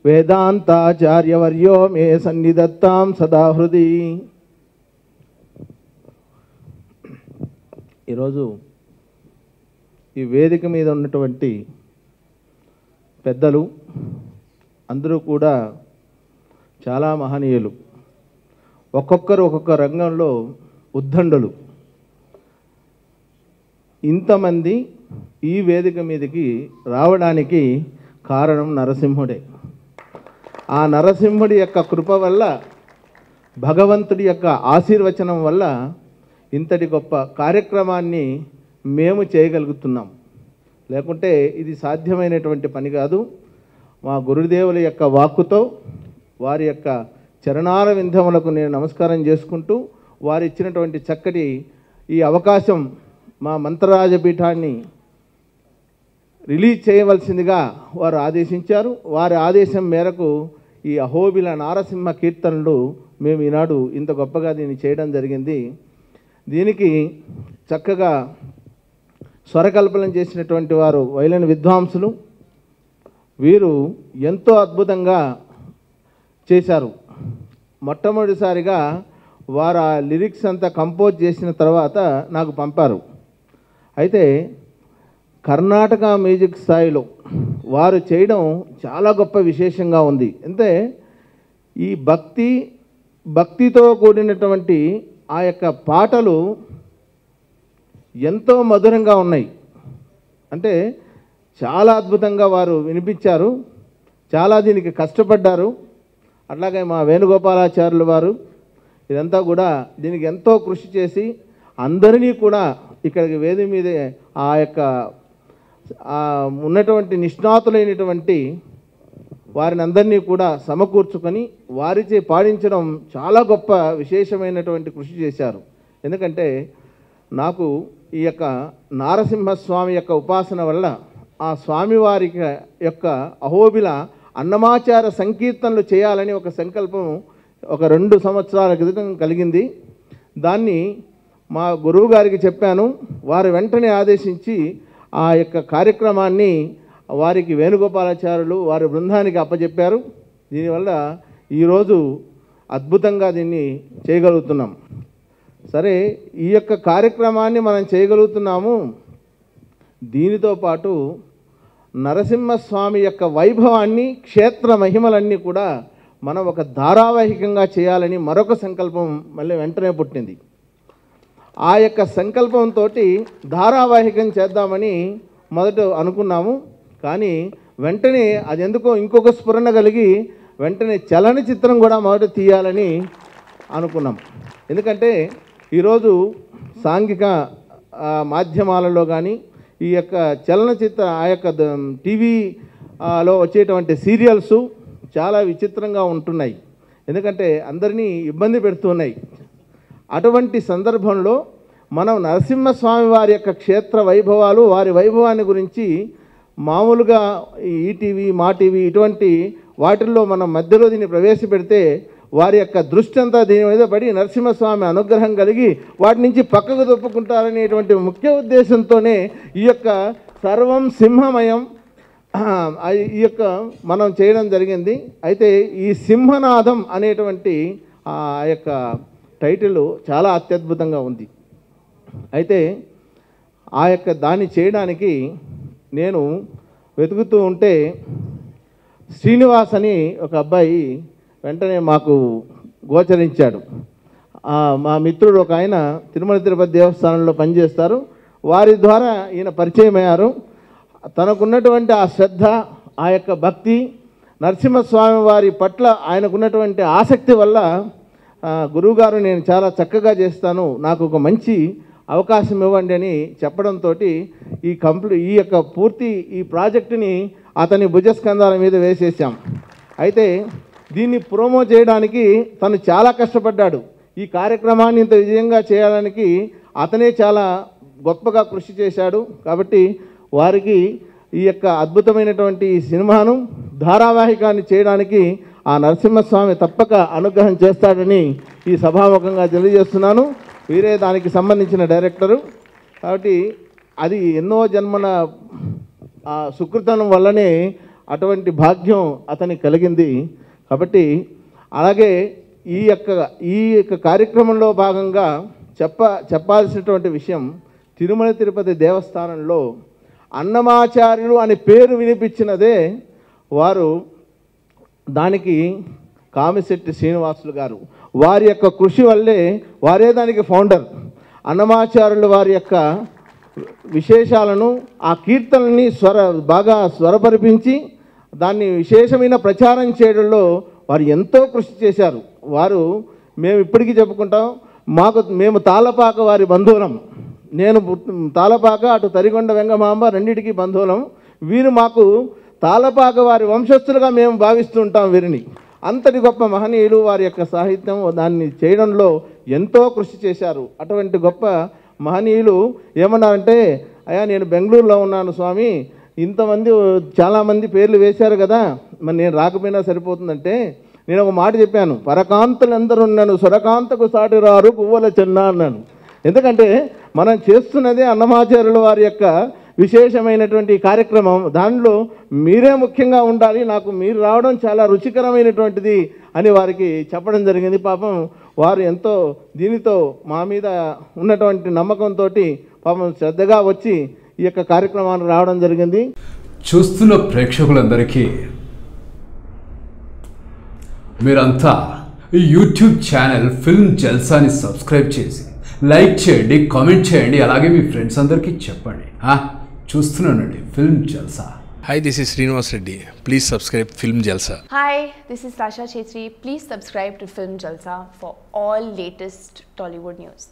వేదాంతాచార్యవర్యో మే సన్నిధత్తాం సదా హృది. ఈరోజు ఈ వేదిక మీద ఉన్నటువంటి పెద్దలు అందరూ కూడా చాలా మహనీయులు. ఒక్కొక్కరు ఒక్కొక్క రంగంలో ఉద్దండులు. ఇంతమంది ఈ వేదిక మీదకి రావడానికి కారణం నరసింహుడే. ఆ నరసింహుడి యొక్క కృప వల్ల, భగవంతుడి యొక్క ఆశీర్వచనం వల్ల ఇంతటి గొప్ప కార్యక్రమాన్ని మేము చేయగలుగుతున్నాం. లేకుంటే ఇది సాధ్యమైనటువంటి పని కాదు. మా గురుదేవుల యొక్క వాక్కుతో, వారి యొక్క చరణాల వింధములకు నేను నమస్కారం చేసుకుంటూ, వారు ఇచ్చినటువంటి చక్కటి ఈ అవకాశం, మా మంత్రరాజపీఠాన్ని రిలీజ్ చేయవలసిందిగా వారు ఆదేశించారు. వారి ఆదేశం మేరకు ఈ అహోబిల నారసింహ కీర్తనలు మేము ఈనాడు ఇంత గొప్పగా దీన్ని చేయడం జరిగింది. దీనికి చక్కగా స్వరకల్పన చేసినటువంటి వారు వైలిన్ విద్వాంసులు. వీరు ఎంతో అద్భుతంగా చేశారు. మొట్టమొదటిసారిగా వారు ఆ లిరిక్స్ అంతా కంపోజ్ చేసిన తర్వాత నాకు పంపారు. అయితే కర్ణాటక మ్యూజిక్ స్థాయిలో వారు చేయడం చాలా గొప్ప విశేషంగా ఉంది. అంటే ఈ భక్తితో కూడినటువంటి ఆ యొక్క పాటలు ఎంతో మధురంగా ఉన్నాయి. అంటే చాలా అద్భుతంగా వారు వినిపించారు. చాలా దీనికి కష్టపడ్డారు. అట్లాగే మా వేణుగోపాలాచార్యులు వారు ఇదంతా కూడా దీనికి ఎంతో కృషి చేసి అందరినీ కూడా ఇక్కడికి వేది మీదే ఆ యొక్క ఉన్నటువంటి నిష్ణాతులైనటువంటి వారిని అందరినీ కూడా సమకూర్చుకొని వారిచే పాడించడం చాలా గొప్ప విశేషమైనటువంటి కృషి చేశారు. ఎందుకంటే నాకు ఈ యొక్క నారసింహస్వామి యొక్క ఉపాసన వల్ల ఆ స్వామివారి యొక్క అహోబిల అన్నమాచార సంకీర్తనలు చేయాలని ఒక సంకల్పం ఒక 2 సంవత్సరాల క్రితం కలిగింది. దాన్ని మా గురువు గారికి చెప్పాను. వారు వెంటనే ఆదేశించి ఆ యొక్క కార్యక్రమాన్ని వారికి వేణుగోపాలాచార్యులు వారి బృందానికి అప్పచెప్పారు. దీనివల్ల ఈరోజు అద్భుతంగా దీన్ని చేయగలుగుతున్నాం. సరే, ఈ యొక్క కార్యక్రమాన్ని మనం చేయగలుగుతున్నాము. దీనితో పాటు నరసింహస్వామి యొక్క వైభవాన్ని, క్షేత్ర మహిమలన్నీ కూడా మనం ఒక ధారావాహికంగా చేయాలని మరొక సంకల్పం మళ్ళీ వెంటనే పుట్టింది. ఆ యొక్క సంకల్పంతో ధారావాహికం చేద్దామని మొదట అనుకున్నాము. కానీ వెంటనే అది ఎందుకో ఇంకొక స్ఫురణ కలిగి వెంటనే చలనచిత్రం కూడా మొదట తీయాలని అనుకున్నాం. ఎందుకంటే ఈరోజు సాంఘిక మాధ్యమాలలో కానీ ఈ యొక్క చలనచిత్ర ఆ యొక్క టీవీలో వచ్చేటువంటి సీరియల్స్ చాలా విచిత్రంగా ఉంటున్నాయి. ఎందుకంటే అందరినీ ఇబ్బంది పెడుతున్నాయి. అటువంటి సందర్భంలో మనం నరసింహస్వామి వారి యొక్క క్షేత్ర వైభవాలు, వారి వైభవాన్ని గురించి మామూలుగా ఈటీవీ, మా టీవీ ఇటువంటి వాటిల్లో మనం మధ్యలో దీన్ని ప్రవేశపెడితే వారి యొక్క దృష్టి అంతా దీని మీద పడి నరసింహస్వామి అనుగ్రహం కలిగి వాటి నుంచి పక్కకు తప్పుకుంటారనేటువంటి ముఖ్య ఉద్దేశంతోనే ఈ యొక్క సర్వం సింహమయం ఈ యొక్క మనం చేయడం జరిగింది. అయితే ఈ సింహనాదం అనేటువంటి ఆ యొక్క టైటిల్ చాలా అత్యద్భుతంగా ఉంది. అయితే ఆ యొక్క దాన్ని చేయడానికి నేను వెతుకుతూ ఉంటే శ్రీనివాస్ అని ఒక అబ్బాయి వెంటనే మాకు గోచరించాడు. మా మిత్రుడు ఒక ఆయన తిరుమల తిరుపతి దేవస్థానంలో పనిచేస్తారు. వారి ద్వారా ఈయన పరిచయం అయ్యారు. తనకున్నటువంటి ఆ శ్రద్ధ, ఆ యొక్క భక్తి, నరసింహస్వామి వారి పట్ల ఆయనకున్నటువంటి ఆసక్తి వల్ల గురువుగారు నేను చాలా చక్కగా చేస్తాను, నాకు ఒక మంచి అవకాశం ఇవ్వండి అని చెప్పడంతో ఈ యొక్క పూర్తి ఈ ప్రాజెక్టుని అతని భుజస్కంధాల మీద వేసేసాం. అయితే దీన్ని ప్రోమో చేయడానికి తను చాలా కష్టపడ్డాడు. ఈ కార్యక్రమాన్ని ఇంత విజయంగా చేయడానికి అతనే చాలా గొప్పగా కృషి చేశాడు. కాబట్టి వారికి ఈ యొక్క అద్భుతమైనటువంటి ఈ సినిమాను ధారావాహికాన్ని చేయడానికి ఆ నరసింహస్వామి తప్పక అనుగ్రహం చేస్తాడని ఈ సభాముఖంగా తెలియజేస్తున్నాను. వీరే దానికి సంబంధించిన డైరెక్టరు. కాబట్టి అది ఎన్నో జన్మల ఆ సుకృతం వల్లనే అటువంటి భాగ్యం అతనికి కలిగింది. కాబట్టి అలాగే ఈ యొక్క కార్యక్రమంలో భాగంగా చెప్పాల్సినటువంటి విషయం, తిరుమల తిరుపతి దేవస్థానంలో అన్నమాచార్యులు అనే పేరు వినిపించినదే వారు దానికి కామిశెట్టి శ్రీనివాసులు గారు. వారి యొక్క కృషి వల్లే, వారే దానికి ఫౌండర్. అన్నమాచార్యులు వారి యొక్క విశేషాలను, ఆ కీర్తనని బాగా స్వరపరిపించి దాన్ని విశేషమైన ప్రచారం చేయడంలో వారు ఎంతో కృషి చేశారు. వారు, మేము ఇప్పటికీ చెప్పుకుంటాం, మేము తాళపాక వారి బంధువులం. నేను తాళపాక, అటు తరిగొండ వెంగమాంబ రెండింటికి బంధువులం. వీరు మాకు తాళపాక వారి వంశస్థులుగా మేము భావిస్తూ ఉంటాం వీరిని. అంతటి గొప్ప మహనీయులు. వారి యొక్క సాహిత్యం దాన్ని చేయడంలో ఎంతో కృషి చేశారు. అటువంటి గొప్ప మహనీయులు ఏమన్నారంటే, అయ్యా నేను బెంగళూరులో ఉన్నాను స్వామి, ఇంతమంది చాలామంది పేర్లు వేశారు కదా, మరి నేను రాకపోయినా సరిపోతుందంటే నేను ఒక మాట చెప్పాను, పరకాంతలు ఎందరు ఉన్నాను సురకాంతకు సాటిరారు పువ్వుల చెన్న అన్నాను. ఎందుకంటే మనం చేస్తున్నదే అన్నమాచార్యుల వారి యొక్క విశేషమైనటువంటి కార్యక్రమం. దానిలో మీరే ముఖ్యంగా ఉండాలి, నాకు మీరు రావడం చాలా రుచికరమైనటువంటిది అని వారికి చెప్పడం జరిగింది. పాపం వారు ఎంతో దీనితో మా మీద ఉన్నటువంటి నమ్మకంతో పాపం శ్రద్ధగా వచ్చి ఈ యొక్క కార్యక్రమాన్ని రావడం జరిగింది. చూస్తున్న ప్రేక్షకులందరికీ మీరంతా ఈ యూట్యూబ్ ఛానల్ ఫిల్మ్ జల్సాని సబ్స్క్రైబ్ చేసి లైక్ చేయండి, కామెంట్ చేయండి, అలాగే మీ ఫ్రెండ్స్ అందరికీ చెప్పండి. చూస్తున్నానండి film Jalsa. Hi, this is Srinivas Reddy. Please subscribe Film Jalsa. Hi, this is Sasha Chetri. Please subscribe to Film Jalsa for all latest Tollywood news.